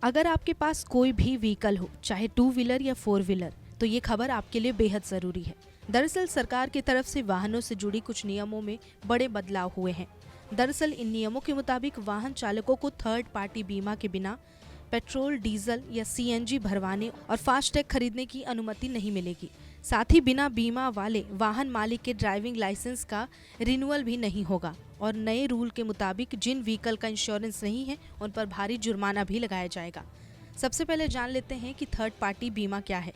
अगर आपके पास कोई भी व्हीकल हो, चाहे टू व्हीलर या फोर व्हीलर, तो ये खबर आपके लिए बेहद जरूरी है। दरअसल सरकार की तरफ से वाहनों से जुड़ी कुछ नियमों में बड़े बदलाव हुए हैं। दरअसल इन नियमों के मुताबिक वाहन चालकों को थर्ड पार्टी बीमा के बिना पेट्रोल, डीजल या सीएनजी भरवाने और फास्टैग खरीदने की अनुमति नहीं मिलेगी। साथ ही बिना बीमा वाले वाहन मालिक के ड्राइविंग लाइसेंस का रिन्यूअल भी नहीं होगा और नए रूल के मुताबिक जिन व्हीकल का इंश्योरेंस नहीं है उन पर भारी जुर्माना भी लगाया जाएगा। सबसे पहले जान लेते हैं कि थर्ड पार्टी बीमा क्या है।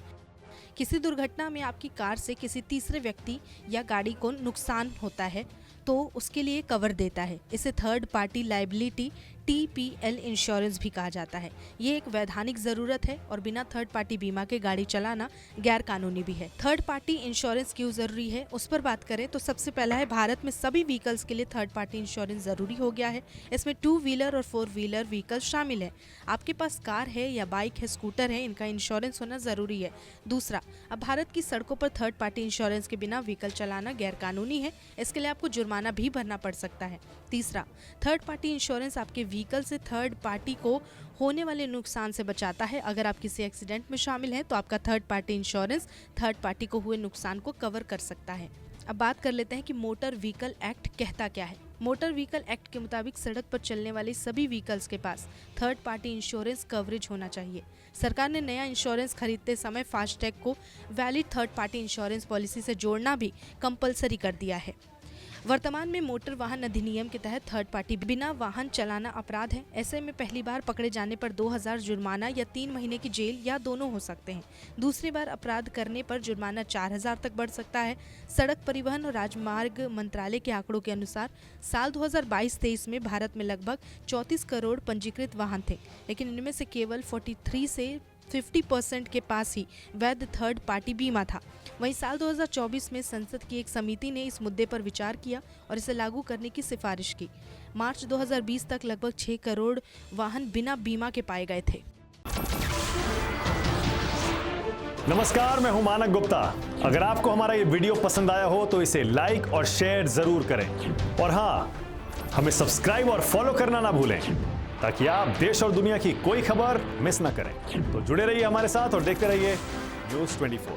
किसी दुर्घटना में आपकी कार से किसी तीसरे व्यक्ति या गाड़ी को नुकसान होता है तो उसके लिए कवर देता है। इसे third party liability TPL insurance भी कहा जाता है। ये एक वैधानिक जरूरत है और बिना थर्ड पार्टी बीमा के गाड़ी चलाना गैर कानूनी भी है। थर्ड पार्टी इंश्योरेंस क्यों जरूरी है, उस पर बात करें तो सबसे पहला है, भारत में सभी व्हीकल्स के लिए थर्ड पार्टी इंश्योरेंस जरूरी हो गया है। इसमें टू व्हीलर और फोर व्हीलर व्हीकल शामिल है। आपके पास कार है या बाइक है, स्कूटर है, इनका इंश्योरेंस होना जरूरी है। दूसरा, अब भारत की सड़कों पर थर्ड पार्टी इंश्योरेंस के बिना व्हीकल चलाना गैर कानूनी है। इसके लिए आपको जुर्माना भी भरना पड़ सकता है। तीसरा, थर्ड पार्टी इंश्योरेंस आपके व्हीकल से थर्ड पार्टी को होने वाले नुकसान से बचाता है। अगर आप किसी एक्सीडेंट में शामिल हैं तो आपका third party insurance third party को हुए नुकसान को कवर कर सकता है। अब बात कर लेते हैं कि मोटर व्हीकल एक्ट कहता क्या है। मोटर व्हीकल एक्ट के मुताबिक सड़क पर चलने वाले सभी व्हीकल्स के पास थर्ड पार्टी इंश्योरेंस कवरेज होना चाहिए। सरकार ने नया इंश्योरेंस खरीदते समय फास्टैग को valid third party insurance policy से जोड़ना भी कंपलसरी कर दिया है। वर्तमान में मोटर वाहन अधिनियम के तहत थर्ड पार्टी बिना वाहन चलाना अपराध है। ऐसे में पहली बार पकड़े जाने पर 2000 जुर्माना या 3 महीने की जेल या दोनों हो सकते हैं। दूसरी बार अपराध करने पर जुर्माना 4000 तक बढ़ सकता है। सड़क परिवहन और राजमार्ग मंत्रालय के आंकड़ों के अनुसार साल 2022-23 में भारत में लगभग 34 करोड़ पंजीकृत वाहन थे, लेकिन इनमें से केवल 43 से 50% के पास ही वैध थर्ड पार्टी बीमा था। वहीं साल 2024 में संसद की एक समिति ने इस मुद्दे पर विचार किया और इसे लागू करने की सिफारिश की। मार्च 2020 तक लगभग 6 करोड़ वाहन बिना बीमा के पाए गए थे। नमस्कार, मैं हूं मानक गुप्ता। अगर आपको हमारा ये वीडियो पसंद आया हो तो इसे लाइक और शेयर जरूर करें और हाँ, हमें सब्सक्राइब और फॉलो करना ना भूलें ताकि आप देश और दुनिया की कोई खबर मिस ना करें। तो जुड़े रहिए हमारे साथ और देखते रहिए न्यूज़ 24।